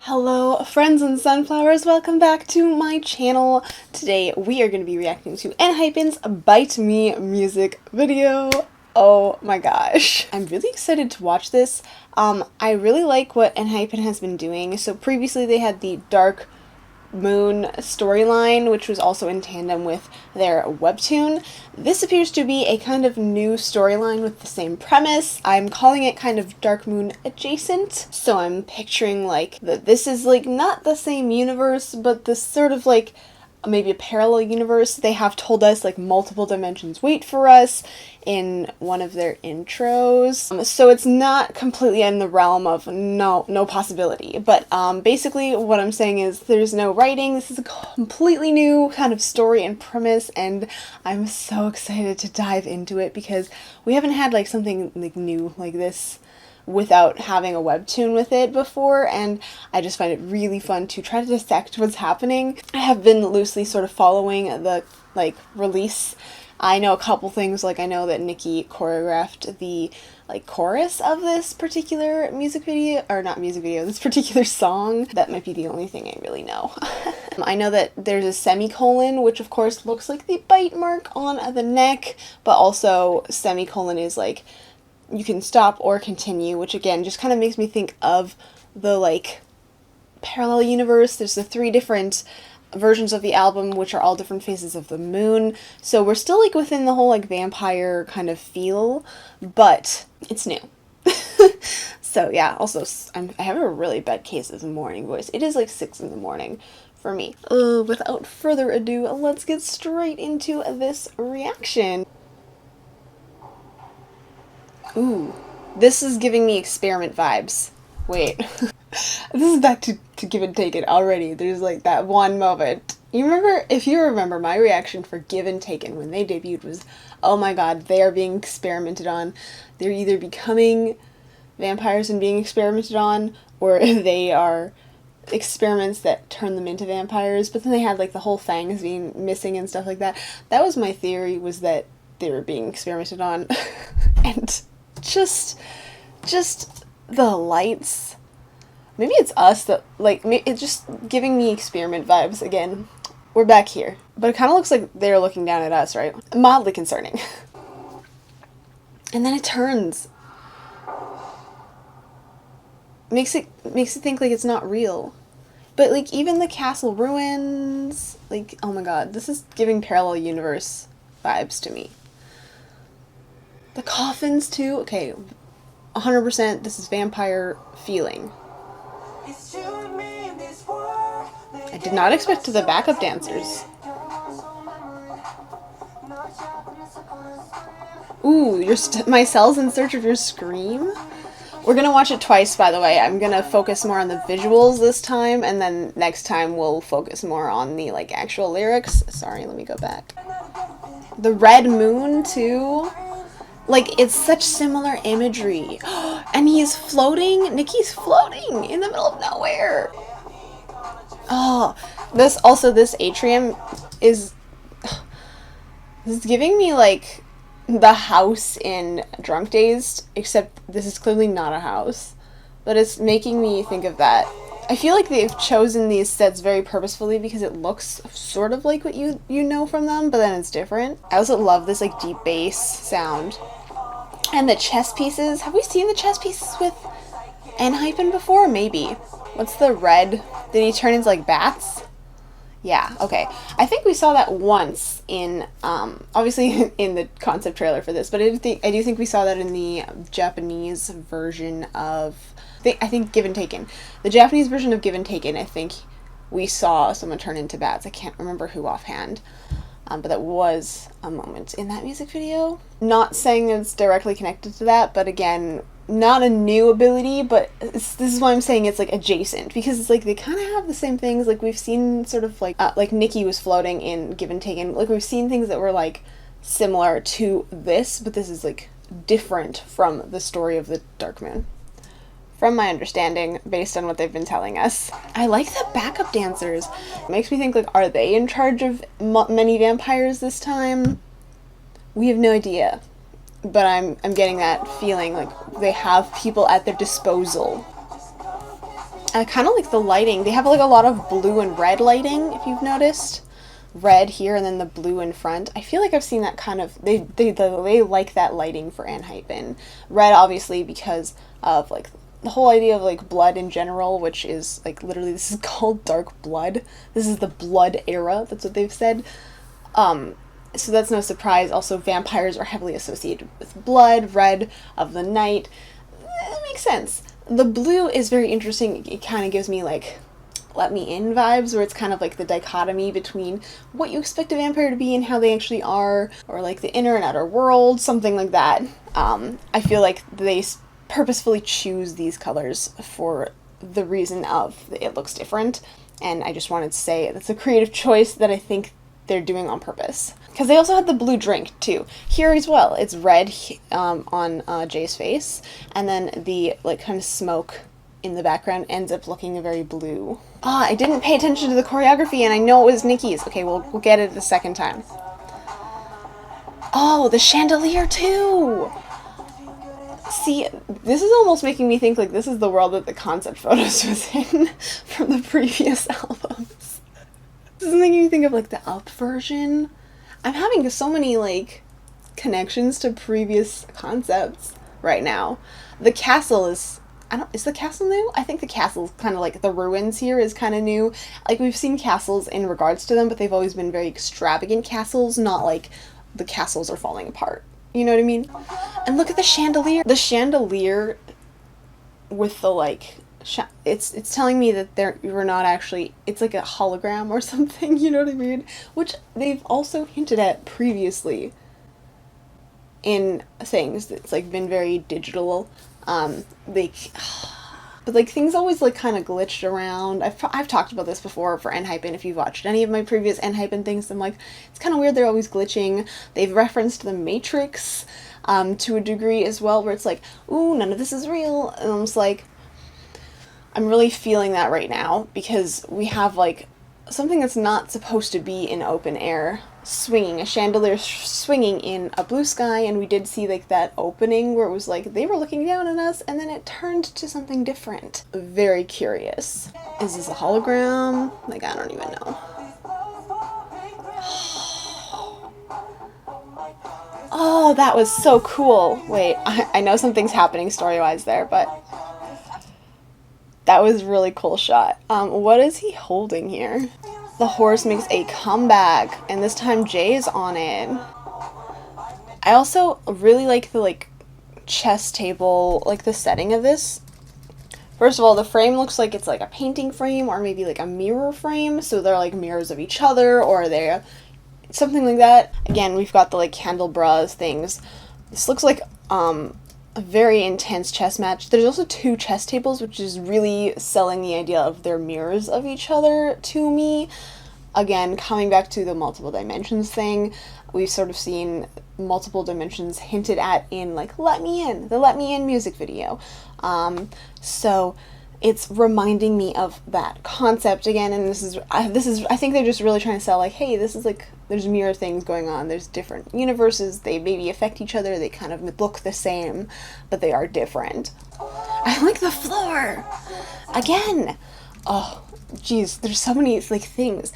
Hello friends and sunflowers, welcome back to my channel. Today we are going to be reacting to Enhypen's Bite Me music video. Oh my gosh. I'm really excited to watch this. I really like what Enhypen has been doing. So previously they had the Dark Moon storyline, which was also in tandem with their webtoon. This appears to be a kind of new storyline with the same premise. I'm calling it kind of Dark Moon adjacent. So I'm picturing like that this is like not the same universe, but this sort of like maybe a parallel universe. They have told us like multiple dimensions wait for us in one of their intros. So it's not completely in the realm of no possibility. But basically what I'm saying is there's no writing. This is a completely new kind of story and premise, and I'm so excited to dive into it because we haven't had like something like new like this without having a webtoon with it before, and I just find it really fun to try to dissect what's happening. I have been loosely sort of following the like release. I know a couple things, like I know that Nikki choreographed the like chorus of this particular music video, or not music video, this particular song. That might be the only thing I really know. I know that there's a semicolon, which of course looks like the bite mark on the neck, but also semicolon is like you can stop or continue, which again just kind of makes me think of the like parallel universe. There's the 3 different versions of the album, which are all different phases of the moon, so we're still like within the whole like vampire kind of feel, but it's new. So yeah, also I have a really bad case of the morning voice. It is like 6 in the morning for me. Without further ado, let's get straight into this reaction. Ooh, this is giving me experiment vibes. Wait. This is back to Give and Take It already. There's like that one moment. If you remember, my reaction for Give and Taken when they debuted was, oh my god, they are being experimented on. They're either becoming vampires and being experimented on, or they are experiments that turn them into vampires. But then they had like the whole fangs being missing and stuff like that. That was my theory, was that they were being experimented on. And just the lights. Maybe it's us that, like, it's just giving me experiment vibes again. We're back here. But it kind of looks like they're looking down at us, right? Mildly concerning. And then it turns. Makes it think like it's not real. But, like, even the castle ruins, like, oh my god, this is giving parallel universe vibes to me. The coffins, too. Okay, 100% this is vampire feeling. I did not expect the backup dancers. Ooh, my cell's in search of your scream? We're gonna watch it twice, by the way. I'm gonna focus more on the visuals this time, and then next time we'll focus more on the, like, actual lyrics. Sorry, let me go back. The red moon, too. Like, it's such similar imagery. And he's floating. Nikki's floating in the middle of nowhere. Oh, this atrium is giving me like the house in Drunk Dazed, except this is clearly not a house, but it's making me think of that. I feel like they've chosen these sets very purposefully because it looks sort of like what you know from them, but then it's different. I also love this like deep bass sound. And the chess pieces. Have we seen the chess pieces with Enhypen before? Maybe. What's the red? Did he turn into like bats? Yeah, okay. I think we saw that once in, obviously in the concept trailer for this, but I do think we saw that in the Japanese version of, I think Give and Taken. The Japanese version of Give and Taken, I think we saw someone turn into bats. I can't remember who offhand. But that was a moment in that music video. Not saying it's directly connected to that, but again, not a new ability, but this is why I'm saying it's like adjacent, because it's like they kind of have the same things. Like we've seen sort of like Nikki was floating in Give and Taken. Like we've seen things that were like similar to this, but this is like different from the story of the Dark Moon. From my understanding, based on what they've been telling us. I like the backup dancers. It makes me think, like, are they in charge of many vampires this time? We have no idea. But I'm getting that feeling, like, they have people at their disposal. I kind of like the lighting. They have like a lot of blue and red lighting, if you've noticed. Red here and then the blue in front. I feel like I've seen that kind of, they like that lighting for Enhypen. Red obviously because of like the whole idea of like blood in general, which is like literally this is called dark blood. This is the blood era, that's what they've said. So that's no surprise. Also vampires are heavily associated with blood, red of the night. It makes sense. The blue is very interesting. It kind of gives me like Let Me In vibes, where it's kind of like the dichotomy between what you expect a vampire to be and how they actually are, or like the inner and outer world, something like that. I feel like they purposefully choose these colors for the reason of it looks different, and I just wanted to say that's a creative choice that I think they're doing on purpose. Because they also had the blue drink too here as well. It's red on Jay's face, and then the like kind of smoke in the background ends up looking very blue. I didn't pay attention to the choreography, and I know it was Nikki's. Okay, we'll get it the second time. Oh, the chandelier too! See, this is almost making me think like this is the world that the concept photos was in from the previous albums. This is making me think of like the Up version. I'm having so many like connections to previous concepts right now. The castle is, is the castle new? I think the castle's kind of like the ruins here is kind of new. Like we've seen castles in regards to them, but they've always been very extravagant castles, not like the castles are falling apart. You know what I mean? And look at the chandelier. The chandelier with the like, it's telling me that we're not actually, it's like a hologram or something, you know what I mean? Which they've also hinted at previously in things. It's like been very digital. But like things always like kind of glitched around. I've talked about this before for Enhypen. If you've watched any of my previous Enhypen things, I'm like, it's kind of weird they're always glitching. They've referenced the Matrix to a degree as well, where it's like, ooh, none of this is real. And I'm just like, I'm really feeling that right now because we have like something that's not supposed to be in open air swinging, a chandelier swinging in a blue sky, and we did see like that opening where it was like they were looking down on us and then it turned to something different. Very curious. Is this a hologram? Like, I don't even know. Oh, that was so cool. Wait, I know something's happening story-wise there, but that was really cool shot. What is he holding here? The horse makes a comeback, and this time Jay's on it. I also really like the like chess table, like the setting of this. First of all, the frame looks like it's like a painting frame or maybe like a mirror frame, so they're like mirrors of each other or they're something like that. Again, we've got the like candelabras things. This looks like a very intense chess match. There's also two chess tables, which is really selling the idea of they're mirrors of each other to me. Again, coming back to the multiple dimensions thing, we've sort of seen multiple dimensions hinted at in like Let Me In, the Let Me In music video. So it's reminding me of that concept again, and this is I think they're just really trying to sell like, hey, this is like, there's mirror things going on, there's different universes, they maybe affect each other, they kind of look the same, but they are different. I like the floor! Again! Oh, geez, there's so many like things.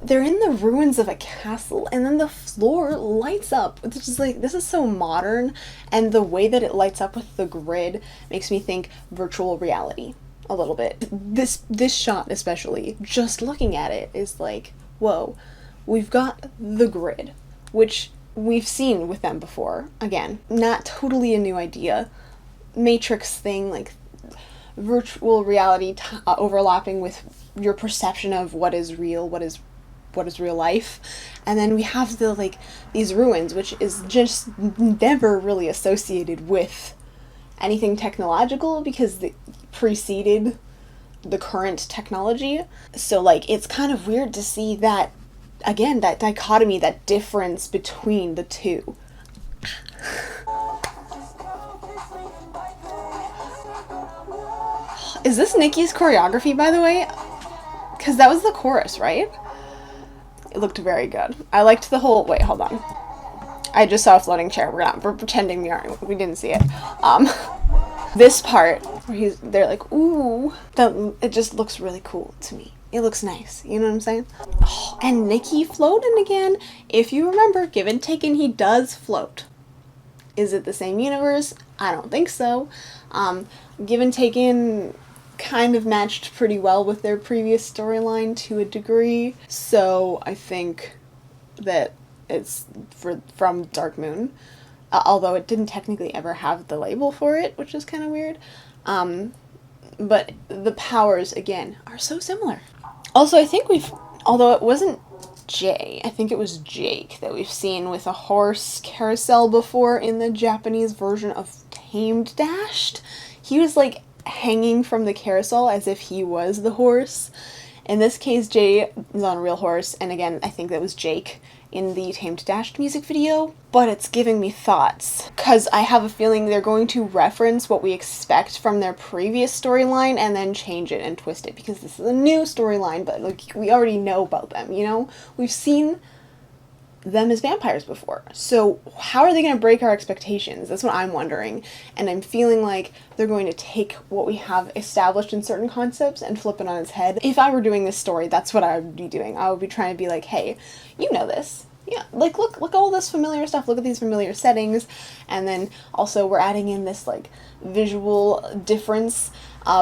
They're in the ruins of a castle, and then the floor lights up. It's just like, this is so modern, and the way that it lights up with the grid makes me think virtual reality a little bit. This shot especially, just looking at it is like, whoa. We've got the grid, which we've seen with them before. Again, not totally a new idea. Matrix thing, like virtual reality overlapping with your perception of what is real, what is real life. And then we have the like these ruins, which is just never really associated with anything technological because they preceded the current technology. So like it's kind of weird to see that, again, that dichotomy, that difference between the two. Is this Nikki's choreography, by the way? Because that was the chorus, right? It looked very good. I liked the whole... Wait, hold on. I just saw a floating chair. We're pretending we didn't see it. This part where they're like, ooh, it just looks really cool to me. It looks nice, you know what I'm saying? Oh, and Nikki floating again. If you remember, Given Taken, he does float. Is it the same universe? I don't think so. Given Taken kind of matched pretty well with their previous storyline to a degree, so I think that it's from Dark Moon, although it didn't technically ever have the label for it, which is kind of weird. But the powers, again, are so similar. Also, I think although it wasn't Jay, I think it was Jake that we've seen with a horse carousel before in the Japanese version of Tamed Dashed. He was like hanging from the carousel as if he was the horse. In this case, Jay is on a real horse, and again, I think that was Jake in the Tamed Dashed music video, but it's giving me thoughts, because I have a feeling they're going to reference what we expect from their previous storyline and then change it and twist it, because this is a new storyline, but like we already know about them, you know? We've seen them as vampires before, so how are they going to break our expectations? That's what I'm wondering, and I'm feeling like they're going to take what we have established in certain concepts and flip it on its head. If I were doing this story, that's what I would be doing. I would be trying to be like, hey, you know this. Yeah, like look all this familiar stuff, look at these familiar settings, and then also we're adding in this like visual difference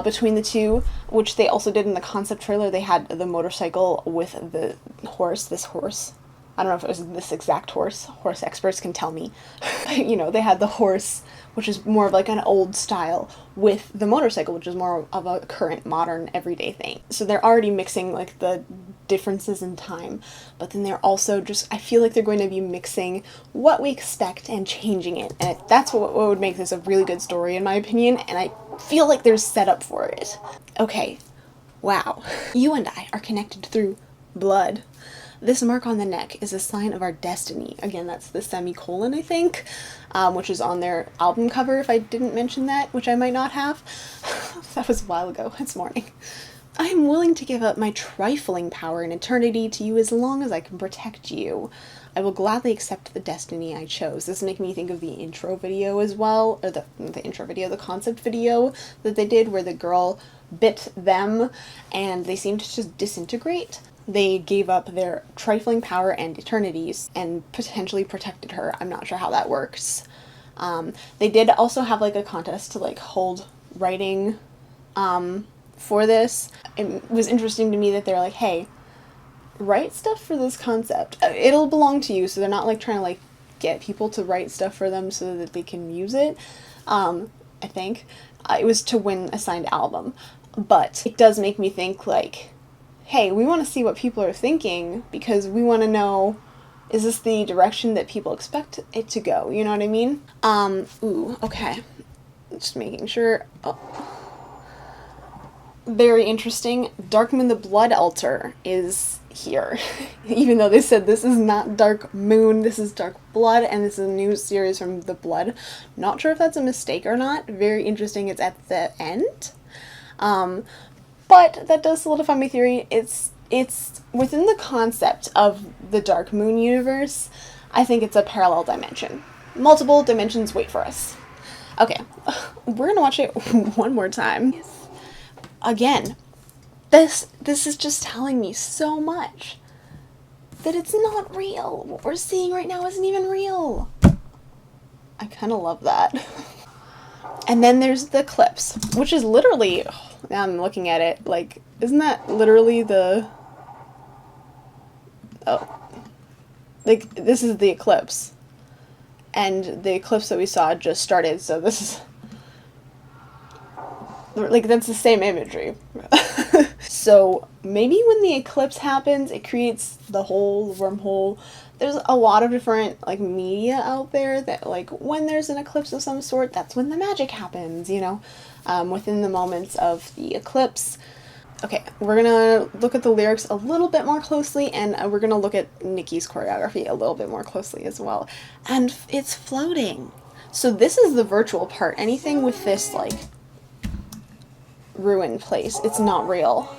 between the two, which they also did in the concept trailer. They had the motorcycle with the horse, this horse. I don't know if it was this exact horse. Horse experts can tell me. You know, they had the horse, which is more of like an old style, with the motorcycle, which is more of a current, modern, everyday thing. So they're already mixing like the differences in time, but then they're also just, I feel like they're going to be mixing what we expect and changing it. And that's what would make this a really good story, in my opinion, and I feel like there's setup for it. Okay, wow. You and I are connected through blood. This mark on the neck is a sign of our destiny. Again, that's the semicolon, I think, which is on their album cover, if I didn't mention that, which I might not have. That was a while ago. It's morning. I am willing to give up my trifling power and eternity to you as long as I can protect you. I will gladly accept the destiny I chose. This makes me think of the intro video as well, or the intro video, the concept video that they did where the girl bit them and they seemed to just disintegrate. They gave up their trifling power and eternities and potentially protected her. I'm not sure how that works. They did also have like a contest to like hold writing for this. It was interesting to me that they're like, hey, write stuff for this concept. It'll belong to you, so they're not like trying to like get people to write stuff for them so that they can use it. I think it was to win a signed album, but it does make me think like, hey, we want to see what people are thinking because we want to know, is this the direction that people expect it to go? You know what I mean? Ooh, okay. Just making sure. Oh. Very interesting. Dark Moon the Blood Altar is here. Even though they said this is not Dark Moon, this is Dark Blood, and this is a new series from The Blood. Not sure if that's a mistake or not. Very interesting. It's at the end. But that does solidify my theory. It's within the concept of the Dark Moon universe. I think it's a parallel dimension. Multiple dimensions wait for us. Okay, we're gonna watch it one more time. Again, this is just telling me so much that it's not real. What we're seeing right now isn't even real. I kind of love that. And then there's the eclipse, which is literally, now I'm looking at it, like, isn't that literally the, oh, like, this is the eclipse, and the eclipse that we saw just started, so this is, like, that's the same imagery. So, maybe when the eclipse happens, it creates the hole, the wormhole. There's a lot of different, like, media out there that, like, when there's an eclipse of some sort, that's when the magic happens, you know, within the moments of the eclipse. Okay, we're gonna look at the lyrics a little bit more closely, and we're gonna look at Nikki's choreography a little bit more closely as well. And it's floating. So this is the virtual part. Anything with this, like, ruined place, it's not real.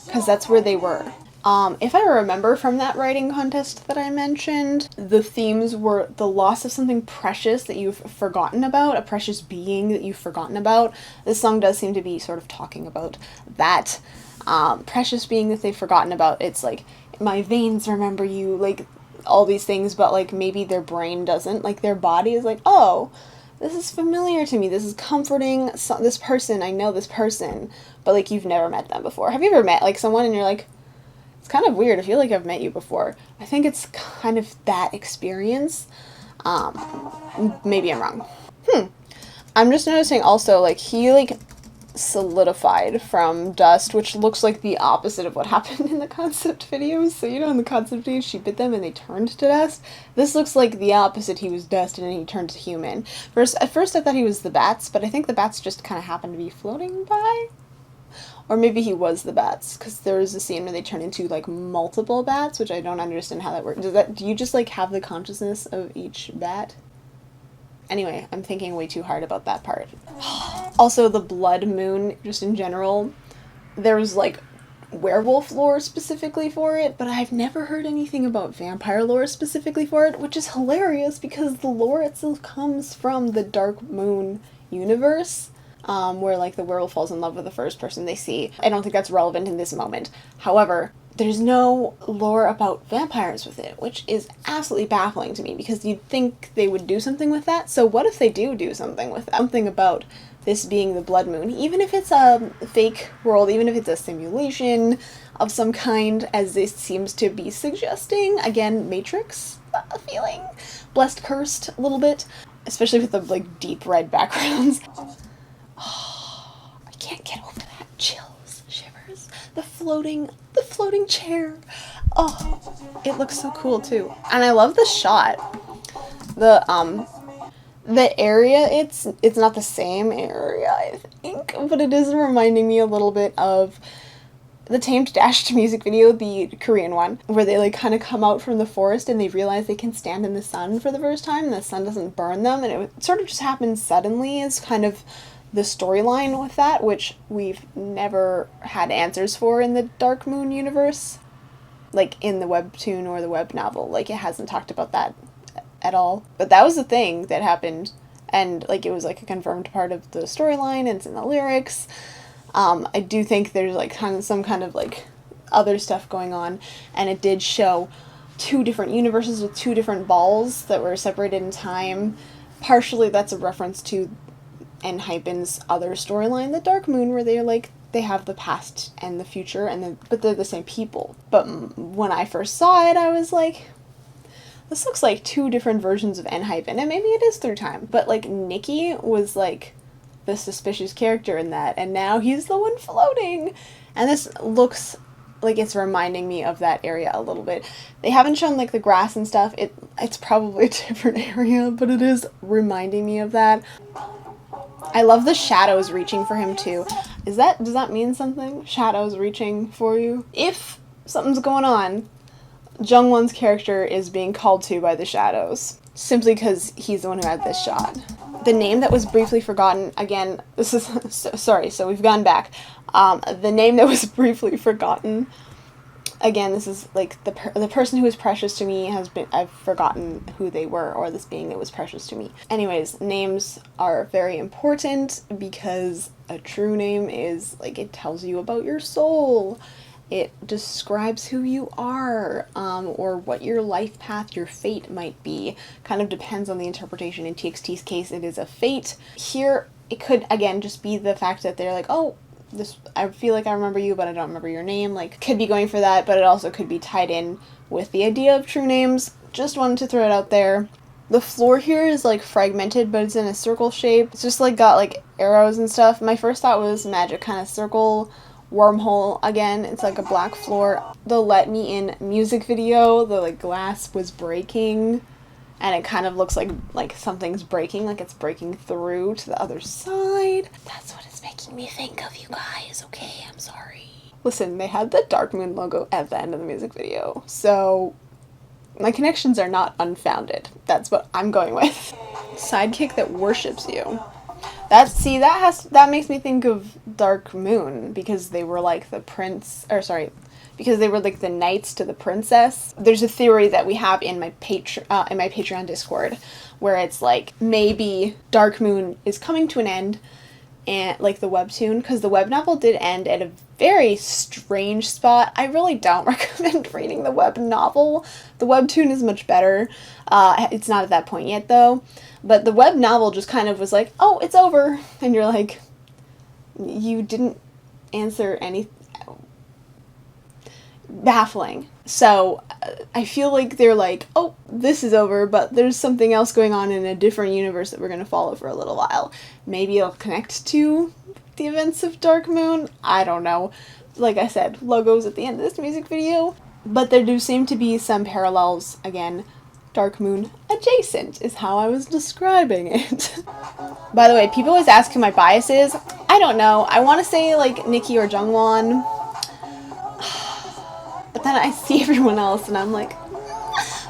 Because that's where they were. If I remember from that writing contest that I mentioned, the themes were the loss of something precious that you've forgotten about, a precious being that you've forgotten about. This song does seem to be sort of talking about that precious being that they've forgotten about. It's like, my veins remember you, like, all these things, but, like, maybe their brain doesn't. Like, their body is like, oh, this is familiar to me, this is comforting, this person, I know this person, but, like, you've never met them before. Have you ever met, like, someone and you're like, it's kind of weird, I feel like I've met you before? I think it's kind of that experience. Maybe I'm wrong. I'm just noticing also, like, he, like, solidified from dust, which looks like the opposite of what happened in the concept videos. So, you know, in the concept videos, she bit them and they turned to dust. This looks like the opposite. He was dust and then he turned to human. At first I thought he was the bats, but I think the bats just kind of happened to be floating by. Or maybe he was the bats, because there is a scene where they turn into, like, multiple bats, which I don't understand how that works. Do you just, like, have the consciousness of each bat? Anyway, I'm thinking way too hard about that part. Also, the blood moon, just in general, there's, like, werewolf lore specifically for it, but I've never heard anything about vampire lore specifically for it, which is hilarious because the lore itself comes from the Dark Moon universe, where, like, the werewolf falls in love with the first person they see. I don't think that's relevant in this moment. However, there's no lore about vampires with it, which is absolutely baffling to me because you'd think they would do something with that. So what if they do something with that? Something about this being the blood moon, even if it's a fake world, even if it's a simulation of some kind, as this seems to be suggesting. Again, Matrix feeling. Blessed, cursed a little bit, especially with the, like, deep red backgrounds. Oh, I can't get over that. Chills, shivers. The floating chair. Oh, it looks so cool too. And I love the shot. The area, it's not the same area, I think, but it is reminding me a little bit of the Tamed Dashed music video, the Korean one, where they, like, kind of come out from the forest and they realize they can stand in the sun for the first time and the sun doesn't burn them, and it sort of just happens suddenly is kind of the storyline with that, which we've never had answers for in the Dark Moon universe, like in the webtoon or the web novel. Like, it hasn't talked about that at all. But that was the thing that happened, and, like, it was, like, a confirmed part of the storyline, and it's in the lyrics. I do think there's, like, kind of some kind of, like, other stuff going on, and it did show two different universes with two different balls that were separated in time. Partially that's a reference to Enhypen's other storyline, the Dark Moon, where they're, like, they have the past and the future, but they're the same people. But when I first saw it, I was like, this looks like two different versions of Enhypen, and maybe it is through time. But, like, Nikki was, like, the suspicious character in that, and now he's the one floating. And this looks like it's reminding me of that area a little bit. They haven't shown, like, the grass and stuff. It's probably a different area, but it is reminding me of that. I love the shadows reaching for him too. Does that mean something? Shadows reaching for you? If something's going on, Jungwon's character is being called to by the shadows, simply because he's the one who had this shot. The name that was briefly forgotten, again, this is, sorry, so we've gone back. The name that was briefly forgotten, again, this is, like, the person who was precious to me I've forgotten who they were, or this being that was precious to me. Anyways, names are very important because a true name is, like, it tells you about your soul. It describes who you are, or what your life path, your fate might be. Kind of depends on the interpretation. In TXT's case, it is a fate. Here, it could, again, just be the fact that they're like, oh, I feel like I remember you, but I don't remember your name. Like, could be going for that, but it also could be tied in with the idea of true names. Just wanted to throw it out there. The floor here is, like, fragmented, but it's in a circle shape. It's just, like, got, like, arrows and stuff. My first thought was magic kind of circle wormhole again. It's like a black floor. The Let Me In music video, the, like, glass was breaking, and it kind of looks like something's breaking, like it's breaking through to the other side. That's what it's making me think of, you guys. Okay, I'm sorry. Listen, they had the Dark Moon logo at the end of the music video, so my connections are not unfounded. That's what I'm going with. Sidekick that worships you. That makes me think of Dark Moon, because they were like the prince, or sorry, because they were like the knights to the princess. There's a theory that we have in my Patreon Discord, where it's like maybe Dark Moon is coming to an end, and like the webtoon, because the web novel did end at a very strange spot. I really don't recommend reading the web novel. The webtoon is much better. It's not at that point yet though, but the web novel just kind of was like, oh, it's over, and you're like, you didn't answer any. Baffling. So I feel like they're like, oh, this is over, but there's something else going on in a different universe that we're going to follow for a little while. Maybe it'll connect to the events of Dark Moon. I don't know. Like I said, logos at the end of this music video. But there do seem to be some parallels. Again, Dark Moon adjacent is how I was describing it. By the way, people always ask who my bias is. I don't know. I want to say like Nikki or Jungwon. But then I see everyone else and I'm like,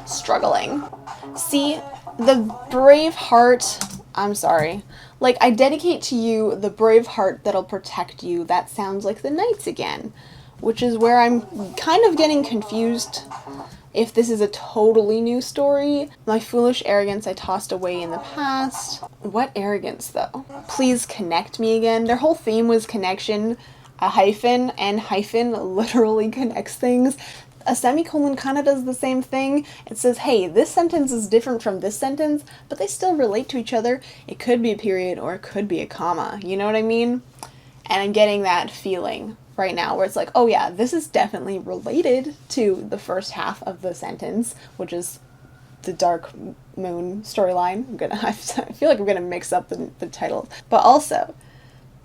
struggling. See, the brave heart, I'm sorry. Like, I dedicate to you the brave heart that'll protect you. That sounds like the knights again. Which is where I'm kind of getting confused if this is a totally new story. My foolish arrogance I tossed away in the past. What arrogance, though? Please connect me again. Their whole theme was connection. A hyphen, and hyphen literally connects things. A semicolon kind of does the same thing. It says, hey, this sentence is different from this sentence, but they still relate to each other. It could be a period or it could be a comma. You know what I mean? And I'm getting that feeling right now where it's like, oh yeah, this is definitely related to the first half of the sentence, which is the Dark Moon storyline. I feel like I'm gonna mix up the titles. But also,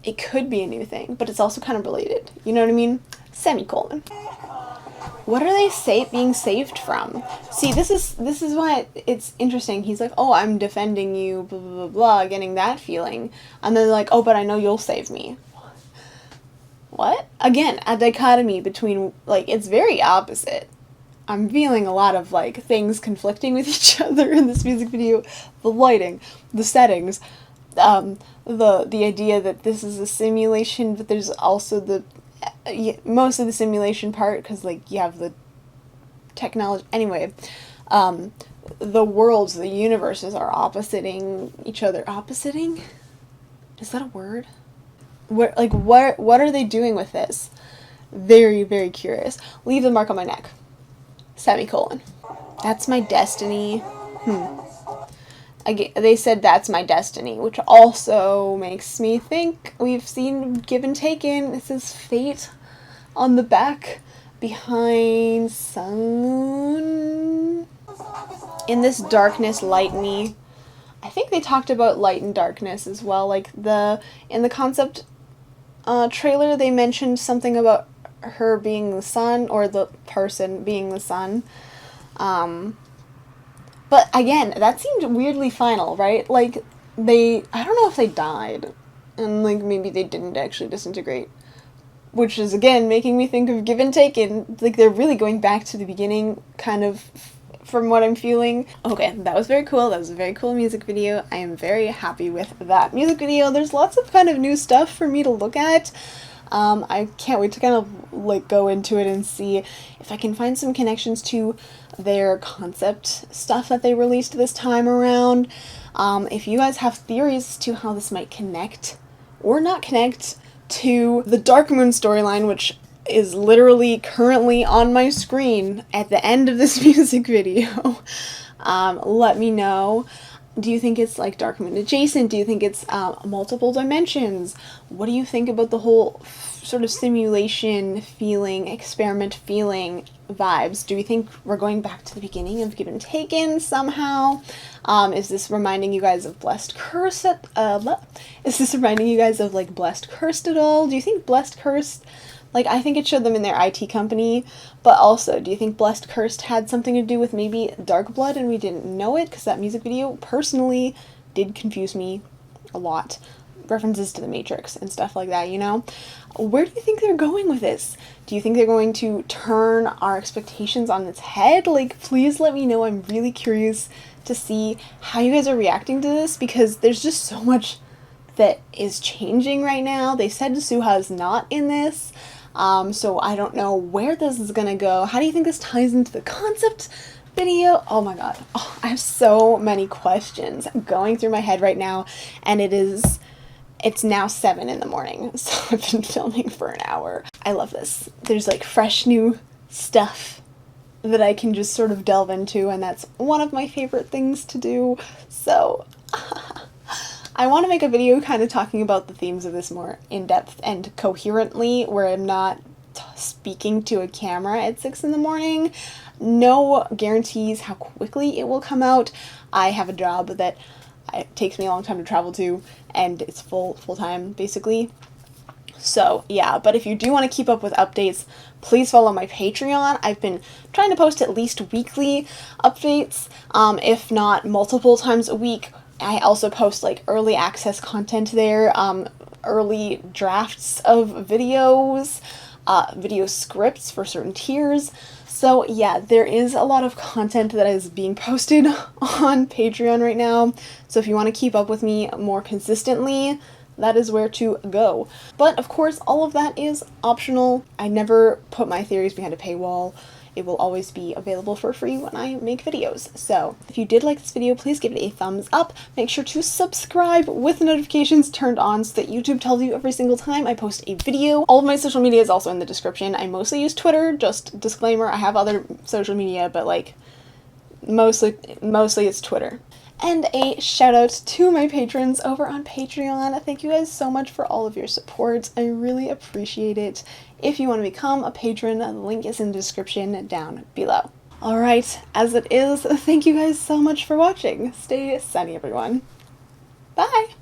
it could be a new thing, but it's also kind of related. You know what I mean? Semicolon. What are they being saved from? See, this is why it's interesting. He's like, oh, I'm defending you, blah, blah, blah, blah, getting that feeling. And then they're like, oh, but I know you'll save me. What? Again, a dichotomy between, like, it's very opposite. I'm feeling a lot of, like, things conflicting with each other in this music video. The lighting, the settings, the idea that this is a simulation, but there's also the most of the simulation part, because like you have the technology. Anyway, the worlds, the universes are oppositing each other. Oppositing? Is that a word? What are they doing with this? Very, very curious. Leave the mark on my neck. Semicolon. That's my destiny. They said that's my destiny, which also makes me think we've seen Give and Taken. This is fate on the back behind Sun. In this darkness, light me. I think they talked about light and darkness as well. Like in the concept trailer, they mentioned something about her being the sun, or the person being the sun. But again, that seemed weirdly final, right? Like, I don't know if they died, and like maybe they didn't actually disintegrate. Which is, again, making me think of Give and Taken. Like, they're really going back to the beginning, kind of, from what I'm feeling. Okay, that was very cool. That was a very cool music video. I am very happy with that music video. There's lots of kind of new stuff for me to look at. I can't wait to kind of like go into it and see if I can find some connections to their concept stuff that they released this time around. If you guys have theories to how this might connect or not connect to the Dark Moon storyline, which is literally currently on my screen at the end of this music video, let me know. Do you think it's like Dark Moon adjacent? Do you think it's multiple dimensions? What do you think about the whole sort of simulation feeling, experiment feeling vibes? Do you think we're going back to the beginning of Give and Taken somehow? Is this reminding you guys of Blessed Cursed? Is this reminding you guys of like Blessed Cursed at all? Do you think Blessed Cursed, like, I think it showed them in their IT company, but also, do you think Blessed Cursed had something to do with maybe Dark Blood and we didn't know it? Because that music video, personally, did confuse me a lot. References to the Matrix and stuff like that, you know? Where do you think they're going with this? Do you think they're going to turn our expectations on its head? Like, please let me know. I'm really curious to see how you guys are reacting to this, because there's just so much that is changing right now. They said Suha is not in this, so I don't know where this is gonna go. How do you think this ties into the concept video? Oh my god. Oh, I have so many questions going through my head right now, and it's now 7 in the morning, so I've been filming for an hour. I love this. There's like fresh new stuff that I can just sort of delve into, and that's one of my favorite things to do. So I want to make a video kind of talking about the themes of this more in depth and coherently, where I'm not speaking to a camera at 6 in the morning. No guarantees how quickly it will come out. I have a job that it takes me a long time to travel to, and it's full-time basically. So yeah, but if you do want to keep up with updates, please follow my Patreon. I've been trying to post at least weekly updates, if not multiple times a week. I also post like early access content there, early drafts of videos, video scripts for certain tiers. So yeah, there is a lot of content that is being posted on Patreon right now. So if you want to keep up with me more consistently, that is where to go. But of course, all of that is optional. I never put my theories behind a paywall. It will always be available for free when I make videos. So if you did like this video, please give it a thumbs up. Make sure to subscribe with notifications turned on so that YouTube tells you every single time I post a video. All of my social media is also in the description. I mostly use Twitter, just disclaimer. I have other social media, but like mostly it's Twitter. And a shout out to my patrons over on Patreon. Thank you guys so much for all of your support. I really appreciate it. If you want to become a patron, the link is in the description down below. Alright, as it is, thank you guys so much for watching. Stay sunny, everyone. Bye!